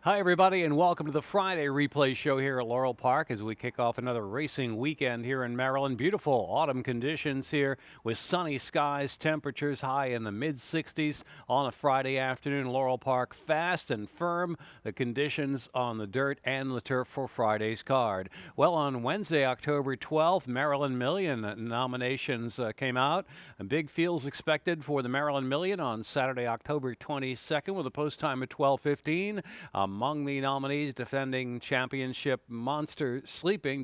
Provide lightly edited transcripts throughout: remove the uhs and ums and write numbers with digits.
Hi, everybody, and welcome to the Friday replay show here at Laurel Park as we kick off another racing weekend here in Maryland. Beautiful autumn conditions here with sunny skies, temperatures high in the mid-60s on a Friday afternoon. Laurel Park fast and firm, the conditions on the dirt and the turf for Friday's card. Well, on Wednesday, October 12th, Maryland Million nominations came out. A big field's expected for the Maryland Million on Saturday, October 22nd with a post time of 12:15. Among the nominees, defending champion Monster Sleeping,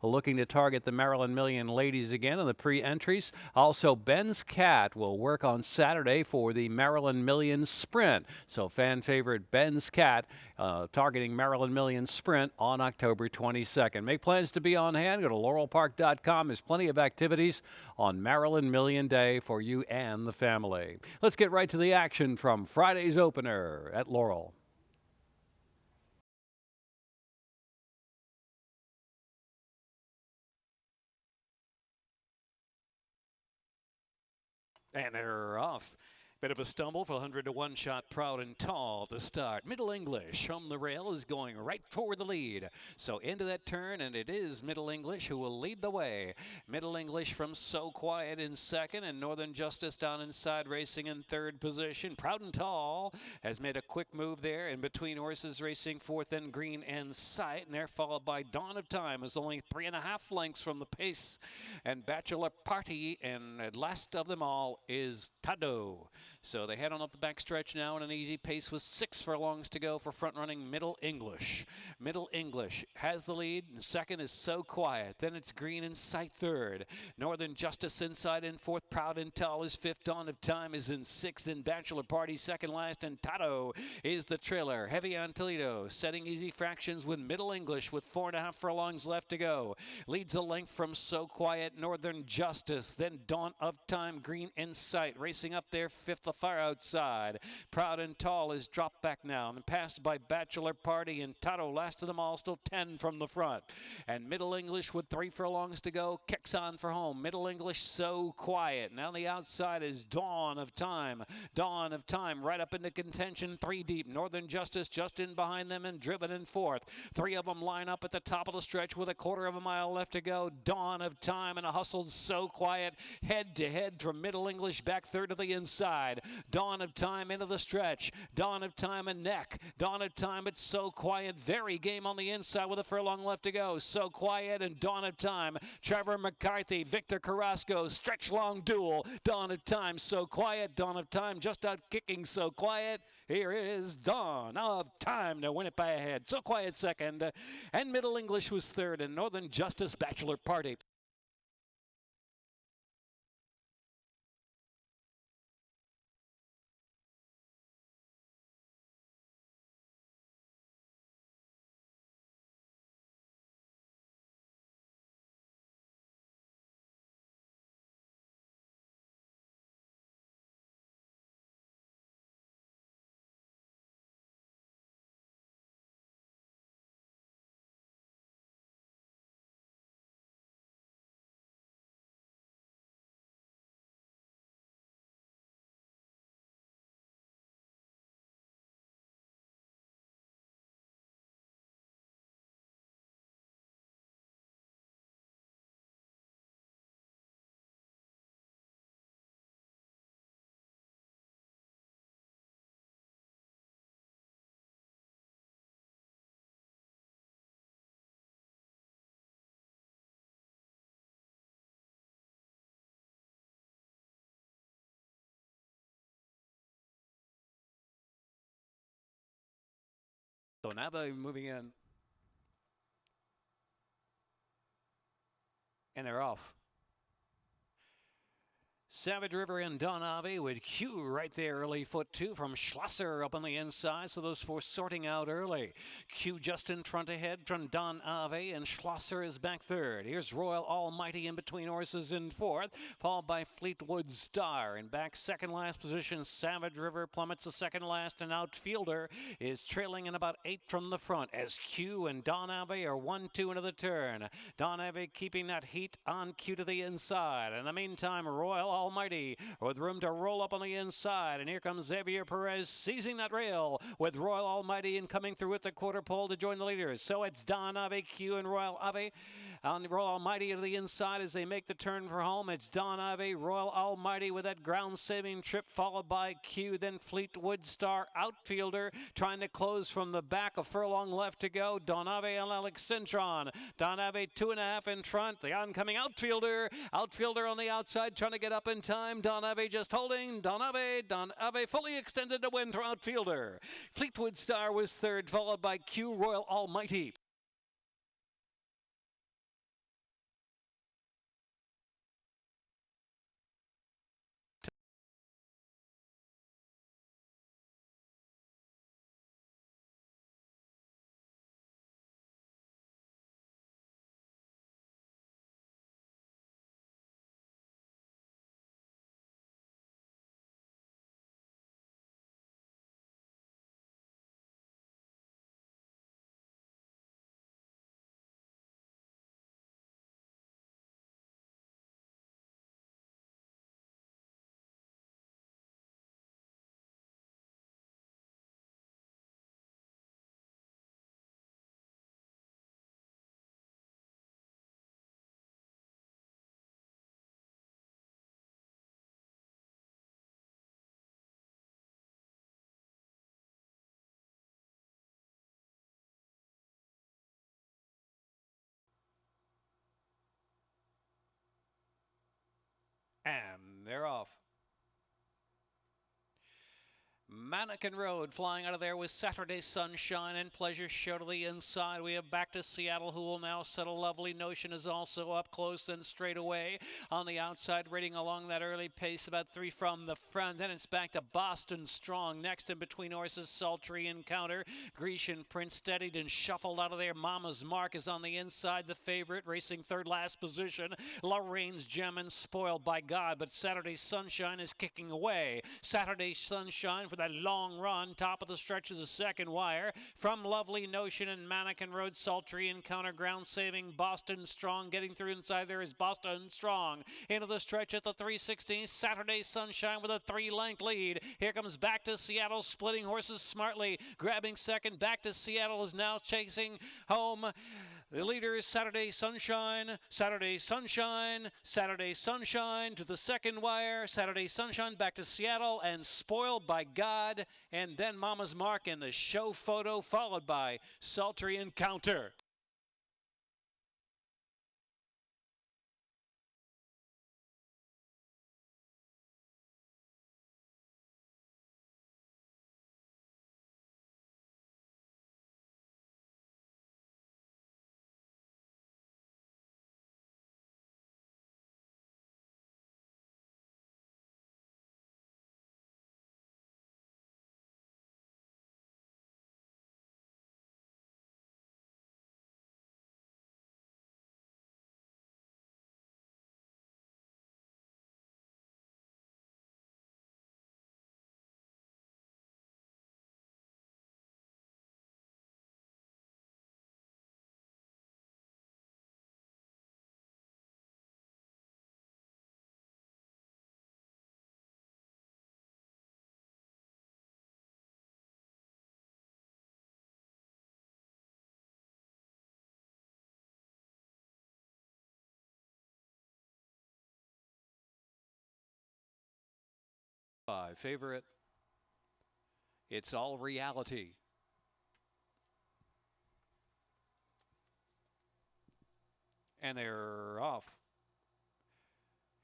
looking to target the Maryland Million ladies again in the pre-entries. Also, Ben's Cat will work on Saturday for the Maryland Million Sprint. So fan favorite Ben's Cat targeting Maryland Million Sprint on October 22nd. Make plans to be on hand. Go to laurelpark.com. There's plenty of activities on Maryland Million Day for you and the family. Let's get right to the action from Friday's opener at Laurel. And they're off. Bit of a stumble for 100 to 1 shot, Proud and Tall to start. Middle English from the rail is going right for the lead. So into that turn, and it is Middle English who will lead the way. Middle English from So Quiet in second, and Northern Justice down inside racing in third position. Proud and Tall has made a quick move there in between horses racing fourth and Green and Sight, and they're followed by Dawn of Time, is only 3.5 lengths from the pace, and Bachelor Party, and last of them all is Tado. So they head on up the backstretch now in an easy pace with 6 furlongs to go for front-running Middle English. Middle English has the lead, and second is So Quiet. Then it's Green and Sight third. Northern Justice inside in fourth. Proud and Tall is fifth. Dawn of Time is in sixth. And Bachelor Party second last, and Tato is the trailer. Heavy on Toledo, setting easy fractions with Middle English with 4.5 furlongs left to go. Leads a length from So Quiet, Northern Justice. Then Dawn of Time, Green and Sight racing up there fifth. The far outside. Proud and Tall is dropped back now and passed by Bachelor Party, and Tato last of them all, still 10 from the front. And Middle English with 3 furlongs to go kicks on for home. Middle English So Quiet. Now the outside is Dawn of Time. Dawn of Time right up into contention, 3 deep. Northern Justice just in behind them and driven in fourth. 3 of them line up at the top of the stretch with a 1/4 mile left to go. Dawn of Time and a hustled So Quiet head to head from Middle English back third to the inside. Dawn of Time into the stretch. Dawn of Time and neck. Dawn of Time, it's So Quiet. Very game on the inside with a furlong left to go. So Quiet and Dawn of Time. Trevor McCarthy, Victor Carrasco, stretch long duel. Dawn of Time, So Quiet. Dawn of Time just out kicking So Quiet. Here is Dawn of Time to win it by a head. So Quiet second. And Middle English was third. And Northern Justice, Bachelor Party. So now they're moving in. And they're off. Savage River and Don Avi with Q right there, early foot 2 from Schlosser up on the inside. So those 4 sorting out early. Q just in front ahead from Don Avi, and Schlosser is back third. Here's Royal Almighty in between horses in fourth, followed by Fleetwood Star. And back second last position, Savage River plummets to second last, and Outfielder is trailing in about 8 from the front as Q and Don Avi are 1-2 into the turn. Don Avi keeping that heat on Q to the inside. In the meantime, Royal Almighty with room to roll up on the inside. And here comes Xavier Perez seizing that rail with Royal Almighty and coming through at the quarter pole to join the leaders. So it's Don Ave, Q, and Royal Ave on the Royal Almighty to the inside as they make the turn for home. It's Don Ave, Royal Almighty with that ground-saving trip, followed by Q, then Fleetwood Star Outfielder trying to close from the back. A furlong left to go. Don Ave and Alex Cintron. Don Ave 2.5 in front. The oncoming Outfielder. Outfielder on the outside trying to get up in time. Don Ave just holding. Don Ave fully extended to win through Outfielder. Fleetwood Star was third, followed by Q, Royal Almighty. And they're off. Mannequin Road flying out of there with Saturday Sunshine and Pleasure Show to the inside. We have Back to Seattle, who will now set a Lovely Notion, is also up close and straight away on the outside, rating along that early pace, about 3 from the front. Then it's back to Boston Strong. Next in between horses, Sultry Encounter. Grecian Prince steadied and shuffled out of there. Mama's Mark is on the inside, the favorite, racing third last position. Lorraine's Gem and Spoiled by God, but Saturday Sunshine is kicking away. Saturday Sunshine for that long run, top of the stretch of the second wire. From Lovely Notion and Mannequin Road, Sultry Encounter, ground saving Boston Strong. Getting through inside there is Boston Strong. Into the stretch at the 316. Saturday Sunshine with a 3-length lead. Here comes Back to Seattle, splitting horses smartly. Grabbing second. Back to Seattle is now chasing home. The leader is Saturday Sunshine, Saturday Sunshine, Saturday Sunshine to the second wire, Saturday Sunshine back to Seattle, and Spoiled by God, and then Mama's Mark in the show photo, followed by Sultry Encounter. Favorite, It's All Reality. And they're off.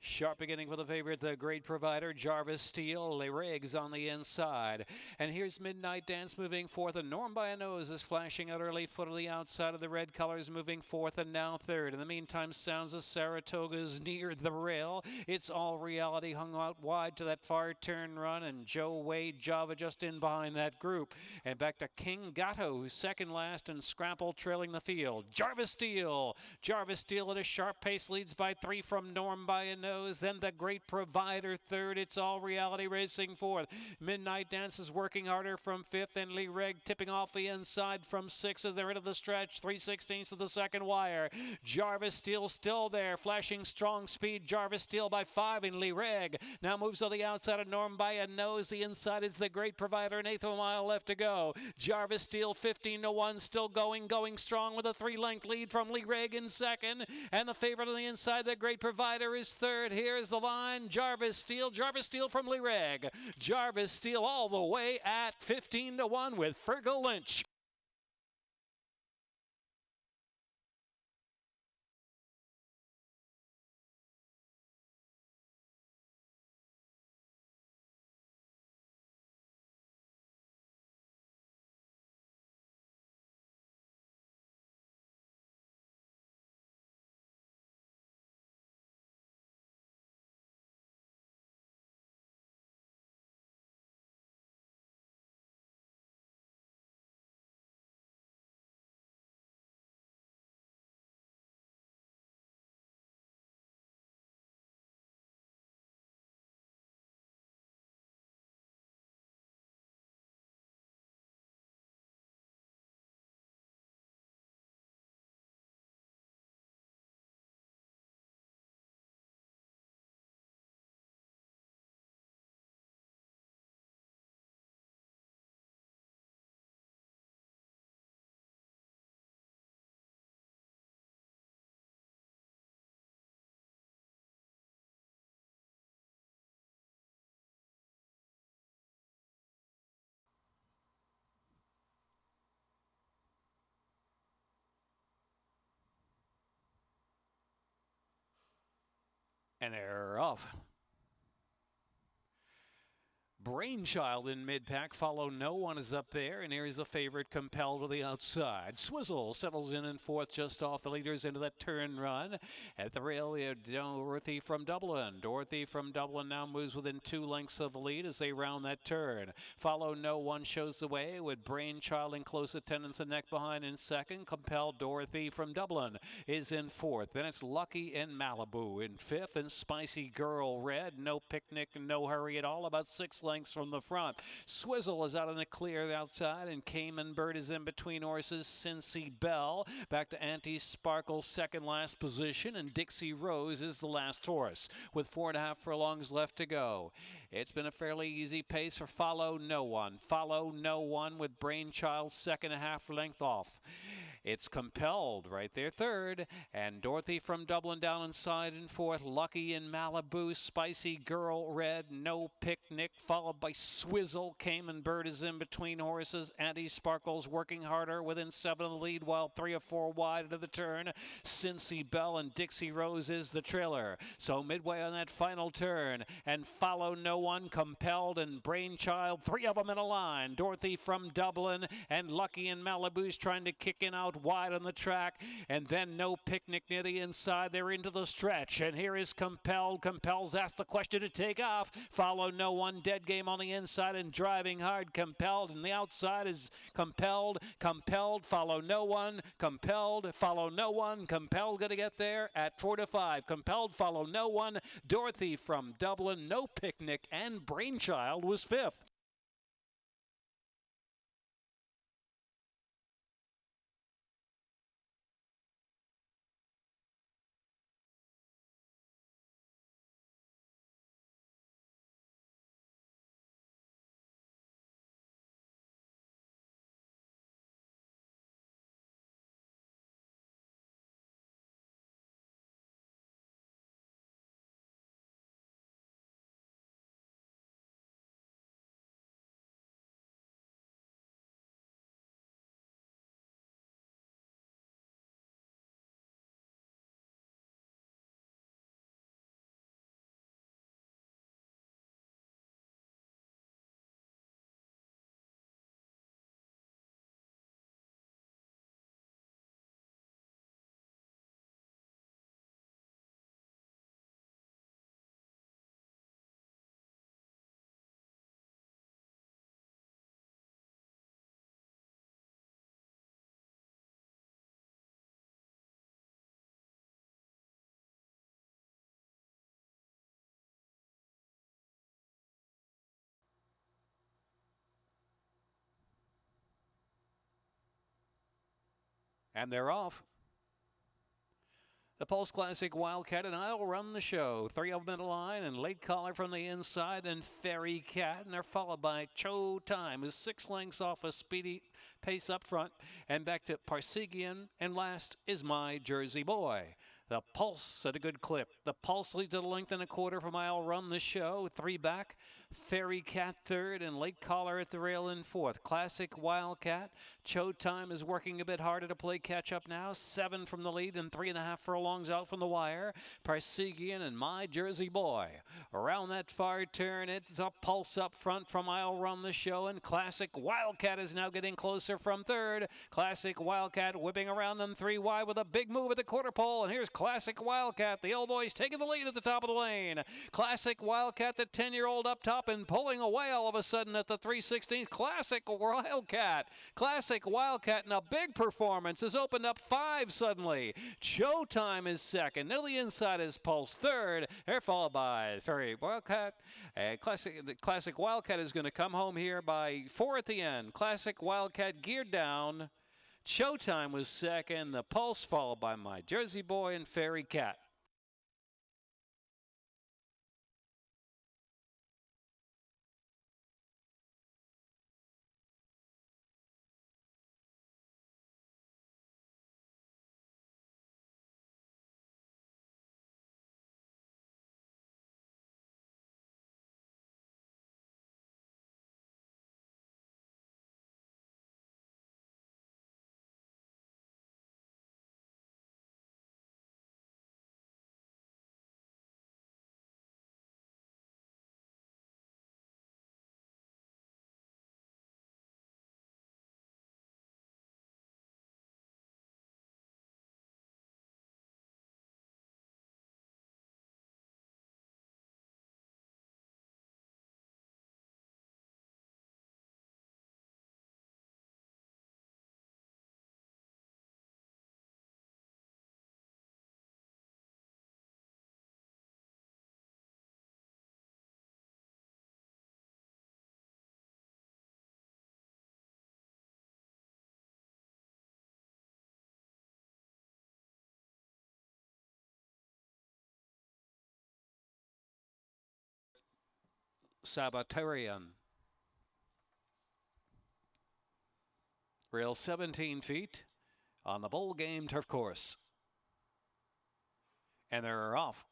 Sharp beginning for the favorite, the great provider, Jarvis Steele. Les Riggs on the inside. And here's Midnight Dance moving fourth. And Norm by a Nose is flashing out early, foot of the outside of the red colors, moving fourth and now third. In the meantime, Sounds of Saratoga's near the rail. It's All Reality hung out wide to that far turn run. And Joe Wade Java just in behind that group. And back to King Gatto, who's second last, and Scrapple trailing the field. Jarvis Steele. Jarvis Steele at a sharp pace leads by 3 from Norm by a Nose. Deux, then the Great Provider third. It's All Reality racing fourth. Midnight Dance is working harder from fifth, and Lee Reg tipping off the inside from sixth as they're into the stretch. 3/16 of the second wire. Jarvis Steel still there, flashing strong speed. Jarvis Steel by 5 in Lee Reg. Now moves on the outside of Norm by a nose. The inside is the Great Provider, an eighth of a mile left to go. Jarvis Steel 15-1, still going strong with a 3-length lead from Lee Reg in second. And the favorite on the inside, the Great Provider, is third. Here's the line, Jarvis Steel from Lee Reg. Jarvis Steel all the way at 15-1 with Lynch. And they're off. Brainchild in mid-pack. Follow No One is up there, and here is the favorite, Compelled, to the outside. Swizzle settles in fourth, just off the leaders into that turn run. At the rail, we have Dorothyfromdublin. Dorothyfromdublin now moves within 2 lengths of the lead as they round that turn. Follow No One shows the way with Brainchild in close attendance, the neck behind in second. Compelled, Dorothyfromdublin is in fourth. Then it's Lucky and Malibu in fifth, and Spicy Girl Red. No Picnic, no hurry at all, about 6 lengths from the front. Swizzle is out in the clear outside, and Cayman Bird is in between horses. Cincy Bell back to Anti-Sparkle, second last position, and Dixie Rose is the last horse with 4.5 furlongs left to go. It's been a fairly easy pace for Follow No One. Follow No One with Brainchild second, a half length off. It's Compelled right there third, and Dorothyfromdublin down inside in fourth. Lucky in Malibu, Spicy Girl Red, No Picnic, followed by Swizzle. Cayman Bird is in between horses. Anti-Sparkle's working harder within 7 of the lead, while 3 or 4 wide into the turn. Cincy Bell and Dixie Rose is the trailer. So midway on that final turn, and Follow No One, Compelled, and Brainchild, 3 of them in a line. Dorothyfromdublin and Lucky in Malibu's trying to kick in out wide on the track, and then No Picnic near the inside. They're into the stretch, and here is Compelled. Compelled's asked the question to take off. Follow No One, dead game on the inside and driving hard. Compelled, and the outside is Compelled. Compelled, Follow No One. Compelled, Follow No One. Compelled going to get there at 4-5. Compelled, Follow No One. Dorothyfromdublin, No Picnic, and Brainchild was fifth. And they're off. The Pulse Classic Wildcat and I'll run the show. 3 of them in a line and late caller from the inside and Fairy Cat. And they're followed by Cho Time, who's 6 lengths off a speedy pace up front. And back to Parsegian. And last is My Jersey Boy. The Pulse at a good clip. The Pulse leads at a length and a quarter from I'll Run the Show. 3 back. Fairy Cat third and late caller at the rail in fourth. Classic Wildcat. Cho Time is working a bit harder to play catch up now. 7 from the lead and 3.5 furlongs out from the wire. Parsegian and My Jersey Boy. Around that far turn, it's a Pulse up front from I'll Run the Show. And Classic Wildcat is now getting closer from third. Classic Wildcat whipping around them 3 wide with a big move at the quarter pole. And here's Classic Wildcat. The old boy's taking the lead at the top of the lane. Classic Wildcat, the 10-year-old up top and pulling away all of a sudden at the 3/16. Classic Wildcat. Classic Wildcat in a big performance has opened up 5 suddenly. Showtime is second. Near the inside is Pulse third. They're followed by Fairy Wildcat. Classic Wildcat is going to come home here by 4 at the end. Classic Wildcat geared down. Showtime was second. The Pulse followed by My Jersey Boy and Fairy Cat. Sabbatarian. Rail 17 feet on the bowl game turf course. And they're off.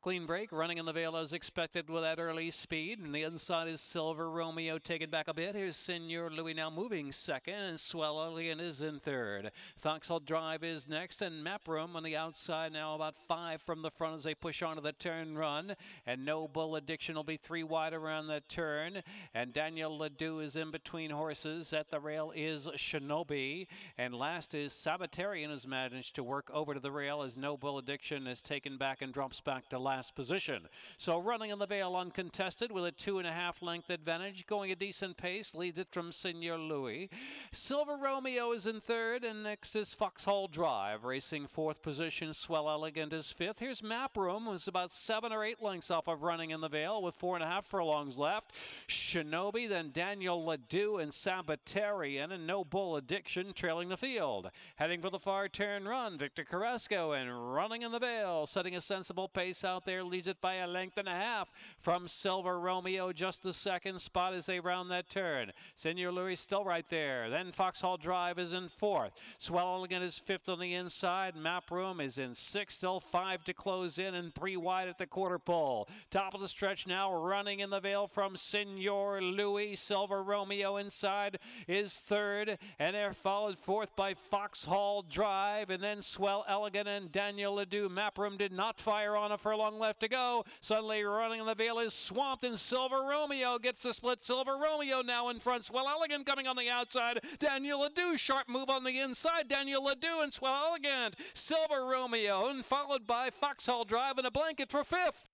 Clean break, running in the Vale as expected with that early speed. And the inside is Silver Romeo taken back a bit. Here's Senor Louis now moving second. And Swell Alien is in third. Foxhall Drive is next. And Map Room on the outside now about 5 from the front as they push onto the turn run. And No Bull Addiction will be 3 wide around that turn. And Daniel Ledoux is in between horses. At the rail is Shinobi. And last is Sabbatarian, who's managed to work over to the rail as No Bull Addiction is taken back and drops back to last position. So running in the Vale uncontested with a 2.5 length advantage, going a decent pace, leads it from Senor Louis. Silver Romeo is in third, and next is Foxhall Drive, racing 4th position. Swell Elegant is 5th. Here's Map Room, who's about 7 or 8 lengths off of running in the Vale with 4.5 furlongs left. Shinobi, then Daniel Ledoux and Sabbatarian, and No Bull Addiction trailing the field. Heading for the far turn run, Victor Carrasco, and running in the Vale, setting a sensible pace out there, leads it by a length and a half from Silver Romeo, just the second spot as they round that turn. Senor Louis still right there. Then Foxhall Drive is in 4th. Swell Elegant is 5th on the inside. Map Room is in 6th, still 5 to close in and 3 wide at the quarter pole. Top of the stretch now, running in the Vale from Senor Louis. Silver Romeo inside is 3rd, and they're followed 4th by Foxhall Drive, and then Swell Elegant and Daniel Ledoux. Map Room did not fire on a furlong left to go. Suddenly running in the Vale is swamped, and Silver Romeo gets the split. Silver Romeo now in front. Swell Elegant coming on the outside. Daniel Ledoux, sharp move on the inside. Daniel Ledoux and Swell Elegant. Silver Romeo, and followed by Foxhall Drive and a blanket for 5th.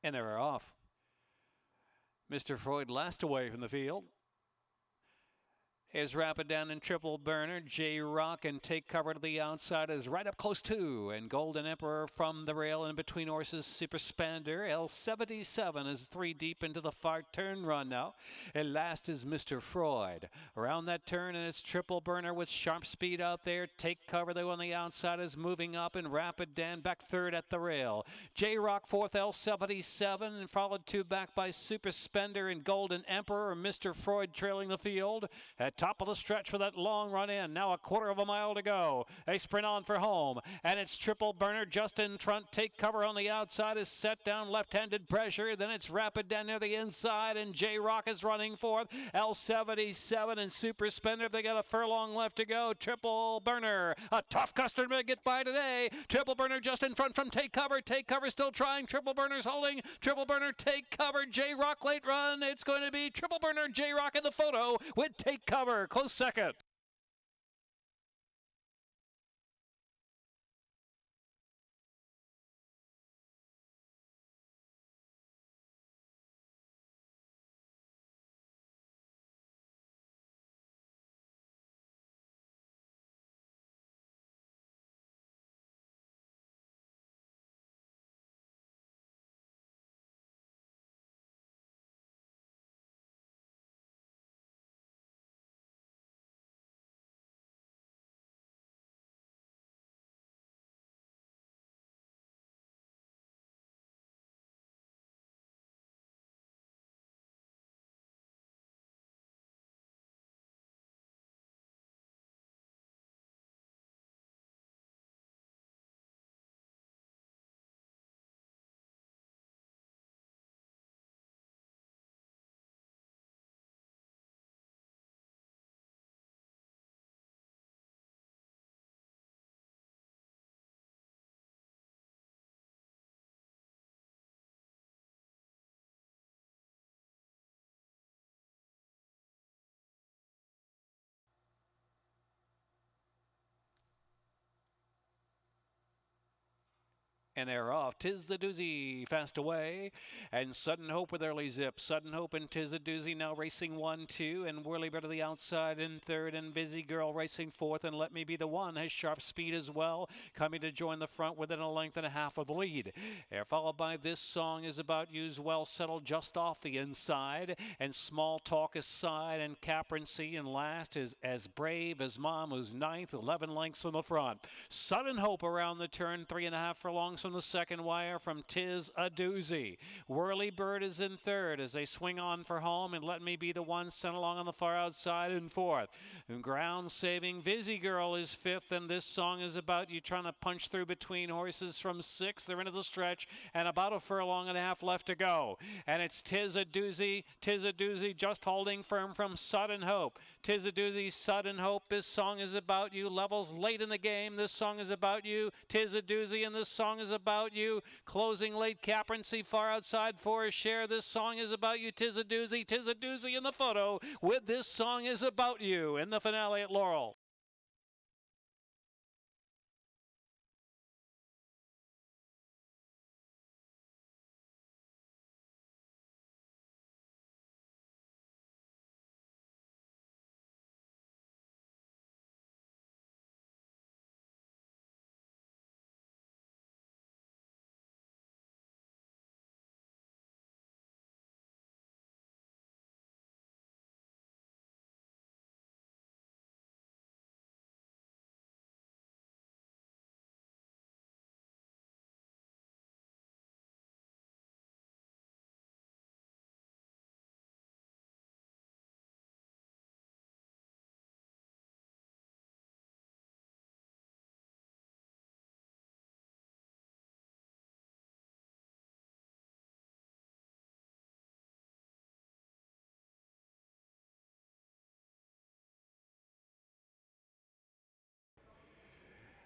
And they're off. Mr. Freud last away from the field. Is Rapid down in triple burner. Jrock and take cover to the outside is right up close to. And Golden Emperor from the rail in between horses. Super Spander. L77 is 3 deep into the far turn run now. And last is Mr. Freud. Around that turn and it's triple burner with sharp speed out there. Take cover though on the outside is moving up. And Rapid Dan back third at the rail. Jrock fourth, L77 and followed 2 back by Super Spender and Golden Emperor. Mr. Freud trailing the field. At top of the stretch for that long run in. Now a quarter of a mile to go. They sprint on for home. And it's triple burner just in front. Take cover on the outside is set down. Left-handed pressure. Then it's Rapid down near the inside. And Jrock is running fourth. L77 and Super Spender. They got a furlong left to go. Triple burner. A tough customer to get by today. Triple burner just in front from Take Cover. Take Cover still trying. Triple burner's holding. Triple burner take cover. Jrock late run. It's going to be triple burner Jrock in the photo with Take Cover. Close second. And they're off. Tis the Doozy fast away. And Sudden Hope with early zip. Sudden Hope and Tis the Doozy now racing 1-2. And Whirlybird to the outside in third. And Busy Girl racing fourth. And Let Me Be the One has sharp speed as well. Coming to join the front within a length and a half of the lead. They're followed by This Song Is About You's well settled just off the inside. And Small Talk aside. And Caprancy and last is As Brave as Mom, who's ninth. 11 lengths from the front. Sudden Hope around the turn. 3.5 furlongs from the second wire from Tis a Doozy. Whirlybird is in third as they swing on for home, and Let Me Be the One sent along on the far outside in fourth. And ground saving Busy Girl is fifth, and This Song Is About You trying to punch through between horses from sixth. They're into the stretch and about a furlong and a half left to go. And it's Tis a Doozy just holding firm from Sudden Hope. Tis a Doozy, Sudden Hope. This Song Is About You levels late in the game. This Song Is About You. Tis a Doozy, and This Song Is About You. Closing late, Caprancy far outside for a share. This Song Is About You. Tis a Doozy in the photo with This Song Is About You in the finale at Laurel.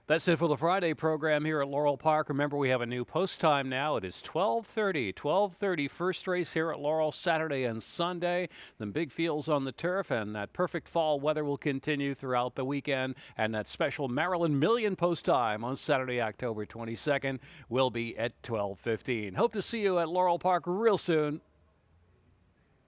That's it for the Friday program here at Laurel Park. Remember, we have a new post time now. It is 12:30. 12:30, first race here at Laurel, Saturday and Sunday. Then big fields on the turf, and that perfect fall weather will continue throughout the weekend. And that special Maryland Million post time on Saturday, October 22nd will be at 12:15. Hope to see you at Laurel Park real soon.